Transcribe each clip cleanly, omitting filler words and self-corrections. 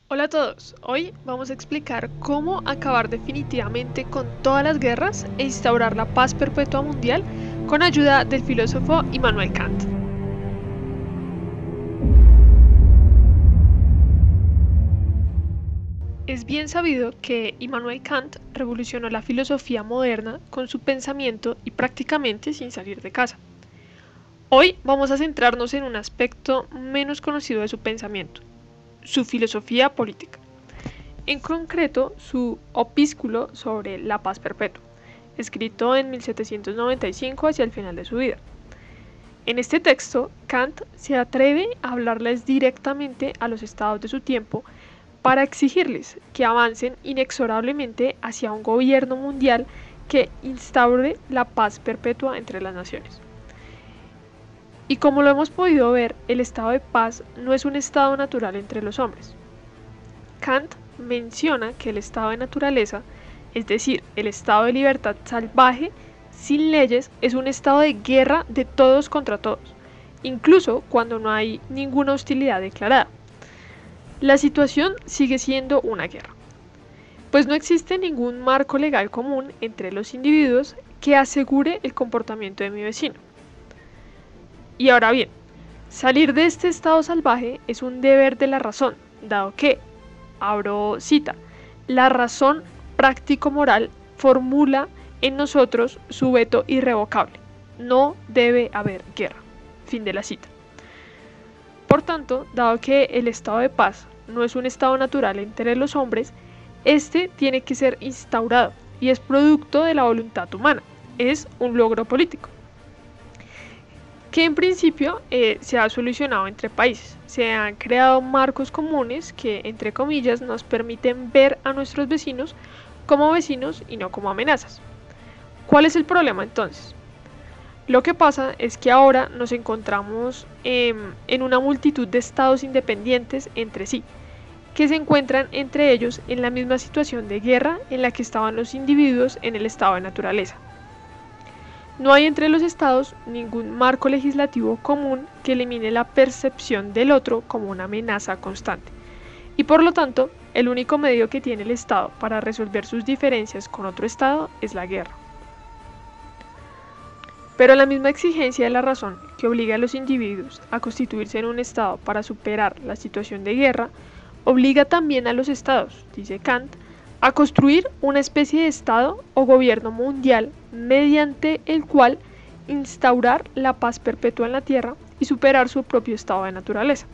Hola a todos, hoy vamos a explicar cómo acabar definitivamente con todas las guerras e instaurar la paz perpetua mundial con ayuda del filósofo Immanuel Kant. Es bien sabido que Immanuel Kant revolucionó la filosofía moderna con su pensamiento y prácticamente sin salir de casa. Hoy vamos a centrarnos en un aspecto menos conocido de su pensamiento, su filosofía política. En concreto, su opúsculo sobre la paz perpetua, escrito en 1795 hacia el final de su vida. En este texto, Kant se atreve a hablarles directamente a los estados de su tiempo para exigirles que avancen inexorablemente hacia un gobierno mundial que instaure la paz perpetua entre las naciones. Y como lo hemos podido ver, el estado de paz no es un estado natural entre los hombres. Kant menciona que el estado de naturaleza, es decir, el estado de libertad salvaje, sin leyes, es un estado de guerra de todos contra todos, incluso cuando no hay ninguna hostilidad declarada. La situación sigue siendo una guerra, pues no existe ningún marco legal común entre los individuos que asegure el comportamiento de mi vecino. Y ahora bien, salir de este estado salvaje es un deber de la razón, dado que, abro cita, la razón práctico-moral formula en nosotros su veto irrevocable. No debe haber guerra. Fin de la cita. Por tanto, dado que el estado de paz no es un estado natural entre los hombres, este tiene que ser instaurado y es producto de la voluntad humana. Es un logro político que en principio se ha solucionado entre países. Se han creado marcos comunes que, entre comillas, nos permiten ver a nuestros vecinos como vecinos y no como amenazas. ¿Cuál es el problema entonces? Lo que pasa es que ahora nos encontramos en una multitud de estados independientes entre sí, que se encuentran entre ellos en la misma situación de guerra en la que estaban los individuos en el estado de naturaleza. No hay entre los estados ningún marco legislativo común que elimine la percepción del otro como una amenaza constante, y por lo tanto, el único medio que tiene el estado para resolver sus diferencias con otro estado es la guerra. Pero la misma exigencia de la razón que obliga a los individuos a constituirse en un estado para superar la situación de guerra, obliga también a los estados, dice Kant, a construir una especie de estado o gobierno mundial mediante el cual instaurar la paz perpetua en la tierra y superar su propio estado de naturaleza.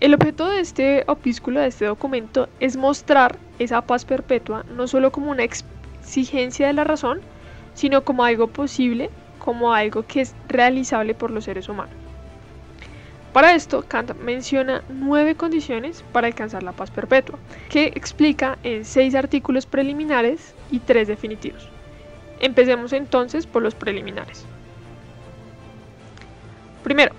El objeto de este opúsculo, de este documento, es mostrar esa paz perpetua no solo como una exigencia de la razón, sino como algo posible, como algo que es realizable por los seres humanos. Para esto, Kant menciona 9 condiciones para alcanzar la paz perpetua, que explica en 6 artículos preliminares y 3 definitivos. Empecemos entonces por los preliminares. Primero,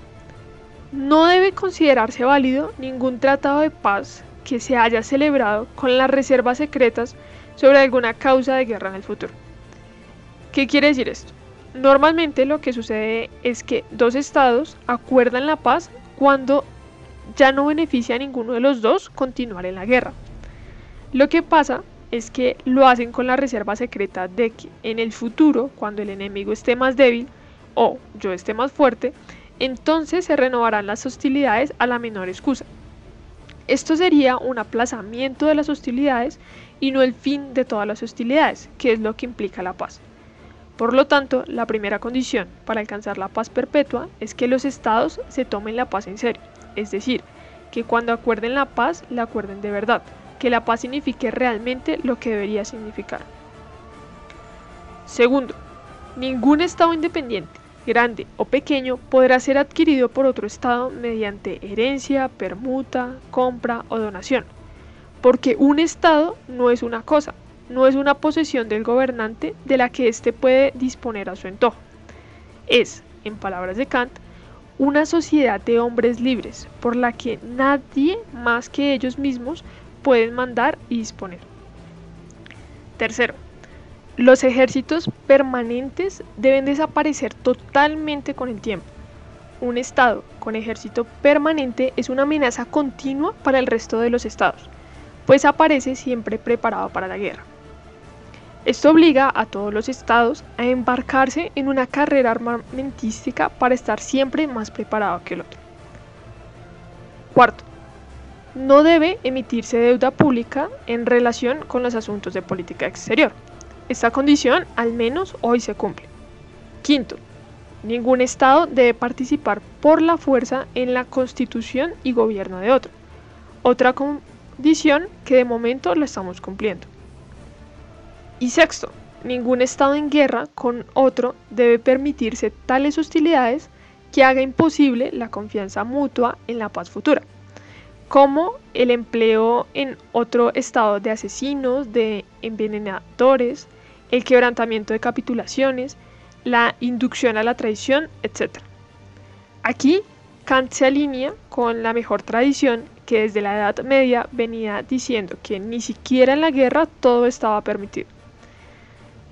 no debe considerarse válido ningún tratado de paz que se haya celebrado con las reservas secretas sobre alguna causa de guerra en el futuro. ¿Qué quiere decir esto? Normalmente lo que sucede es que dos estados acuerdan la paz cuando ya no beneficia a ninguno de los dos continuar en la guerra. Lo que pasa es que lo hacen con la reserva secreta de que en el futuro, cuando el enemigo esté más débil o yo esté más fuerte, entonces se renovarán las hostilidades a la menor excusa. Esto sería un aplazamiento de las hostilidades y no el fin de todas las hostilidades, que es lo que implica la paz. Por lo tanto, la primera condición para alcanzar la paz perpetua es que los estados se tomen la paz en serio, es decir, que cuando acuerden la paz, la acuerden de verdad, que la paz signifique realmente lo que debería significar. Segundo, ningún estado independiente, grande o pequeño, podrá ser adquirido por otro estado mediante herencia, permuta, compra o donación, porque un estado no es una cosa, no es una posesión del gobernante de la que éste puede disponer a su antojo. Es, en palabras de Kant, una sociedad de hombres libres, por la que nadie más que ellos mismos pueden mandar y disponer. Tercero, los ejércitos permanentes deben desaparecer totalmente con el tiempo. un estado con ejército permanente es una amenaza continua para el resto de los estados, pues aparece siempre preparado para la guerra. Esto obliga a todos los estados a embarcarse en una carrera armamentística para estar siempre más preparado que el otro. Cuarto, no debe emitirse deuda pública en relación con los asuntos de política exterior. Esta condición, al menos hoy, se cumple. Quinto, ningún estado debe participar por la fuerza en la constitución y gobierno de otro. Otra condición que de momento la estamos cumpliendo. Y sexto, ningún estado en guerra con otro debe permitirse tales hostilidades que haga imposible la confianza mutua en la paz futura, como el empleo en otro estado de asesinos, de envenenadores, el quebrantamiento de capitulaciones, la inducción a la traición, etc. Aquí Kant se alinea con la mejor tradición que desde la Edad Media venía diciendo que ni siquiera en la guerra todo estaba permitido.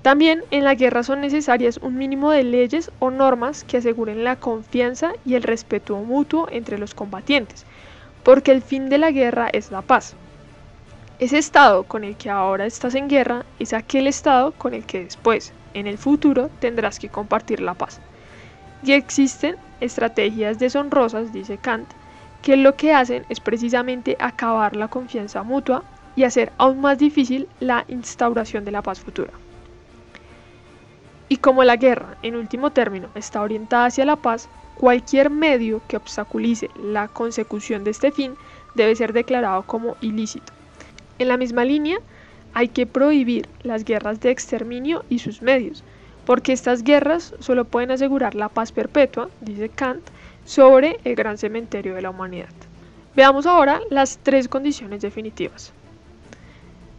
También en la guerra son necesarias un mínimo de leyes o normas que aseguren la confianza y el respeto mutuo entre los combatientes, porque el fin de la guerra es la paz. Ese estado con el que ahora estás en guerra es aquel estado con el que después, en el futuro, tendrás que compartir la paz. Y existen estrategias deshonrosas, dice Kant, que lo que hacen es precisamente acabar la confianza mutua y hacer aún más difícil la instauración de la paz futura. Y como la guerra, en último término, está orientada hacia la paz, cualquier medio que obstaculice la consecución de este fin debe ser declarado como ilícito. En la misma línea, hay que prohibir las guerras de exterminio y sus medios, porque estas guerras solo pueden asegurar la paz perpetua, dice Kant, sobre el gran cementerio de la humanidad. Veamos ahora las tres condiciones definitivas.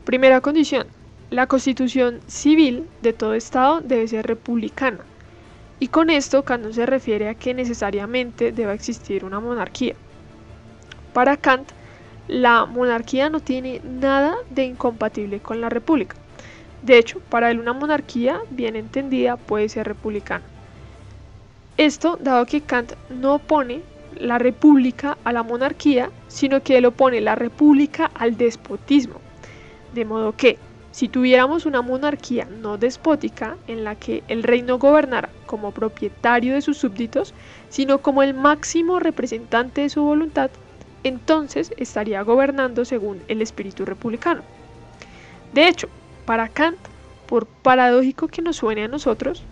Primera condición. La constitución civil de todo estado debe ser republicana. Y con esto Kant no se refiere a que necesariamente deba existir una monarquía. Para Kant, la monarquía no tiene nada de incompatible con la república. De hecho, para él una monarquía bien entendida puede ser republicana. Esto dado que Kant no opone la república a la monarquía, sino que él opone la república al despotismo. De modo que, si tuviéramos una monarquía no despótica en la que el rey no gobernara como propietario de sus súbditos, sino como el máximo representante de su voluntad, entonces estaría gobernando según el espíritu republicano. De hecho, para Kant, por paradójico que nos suene a nosotros,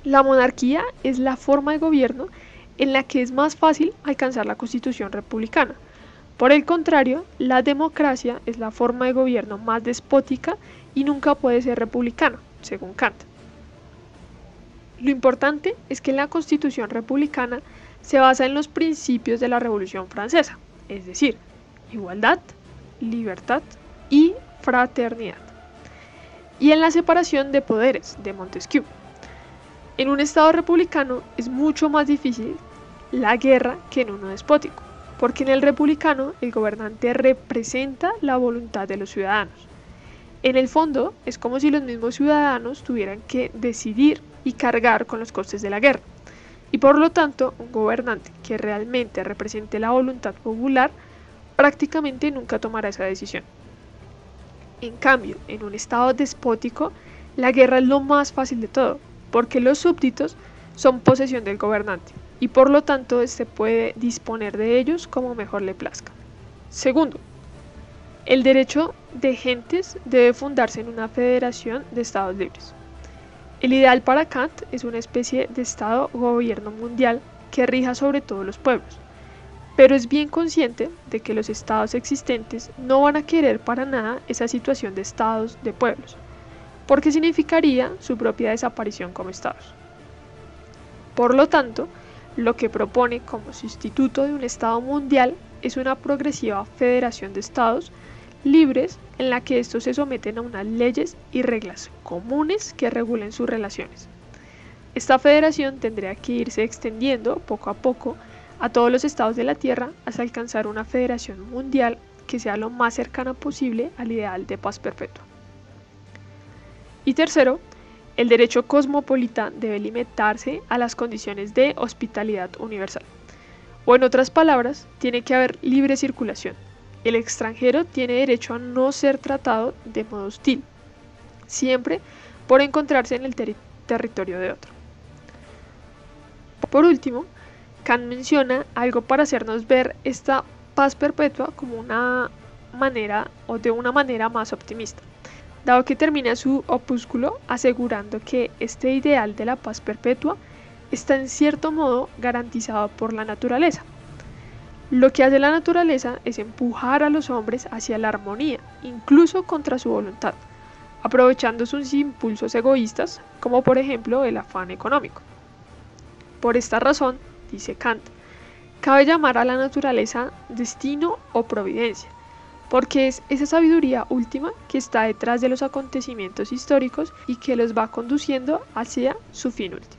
la monarquía es la forma de gobierno en la que es más fácil alcanzar la constitución republicana. Por el contrario, la democracia es la forma de gobierno más despótica y nunca puede ser republicana, según Kant. Lo importante es que la constitución republicana se basa en los principios de la Revolución Francesa, es decir, igualdad, libertad y fraternidad, y en la separación de poderes de Montesquieu. En un estado republicano es mucho más difícil la guerra que en uno despótico, porque en el republicano el gobernante representa la voluntad de los ciudadanos. En el fondo es como si los mismos ciudadanos tuvieran que decidir y cargar con los costes de la guerra, y por lo tanto un gobernante que realmente represente la voluntad popular prácticamente nunca tomará esa decisión. En cambio, en un estado despótico, la guerra es lo más fácil de todo, porque los súbditos son posesión del gobernante, y por lo tanto éste puede disponer de ellos como mejor le plazca. Segundo, el derecho de gentes debe fundarse en una federación de estados libres. El ideal para Kant es una especie de estado-gobierno mundial que rija sobre todos los pueblos, pero es bien consciente de que los estados existentes no van a querer para nada esa situación de estados de pueblos, porque significaría su propia desaparición como estados. Por lo tanto, lo que propone como sustituto de un estado mundial es una progresiva federación de estados libres en la que estos se someten a unas leyes y reglas comunes que regulen sus relaciones. Esta federación tendría que irse extendiendo poco a poco a todos los estados de la Tierra hasta alcanzar una federación mundial que sea lo más cercana posible al ideal de paz perpetua. Y tercero, El derecho cosmopolita debe limitarse a las condiciones de hospitalidad universal. O en otras palabras, tiene que haber libre circulación. El extranjero tiene derecho a no ser tratado de modo hostil, siempre por encontrarse en el territorio de otro. Por último, Kant menciona algo para hacernos ver esta paz perpetua como una manera o de una manera más optimista, dado que termina su opúsculo asegurando que este ideal de la paz perpetua está en cierto modo garantizado por la naturaleza. Lo que hace la naturaleza es empujar a los hombres hacia la armonía, incluso contra su voluntad, aprovechando sus impulsos egoístas, como por ejemplo el afán económico. Por esta razón, dice Kant, cabe llamar a la naturaleza destino o providencia, porque es esa sabiduría última que está detrás de los acontecimientos históricos y que los va conduciendo hacia su fin último.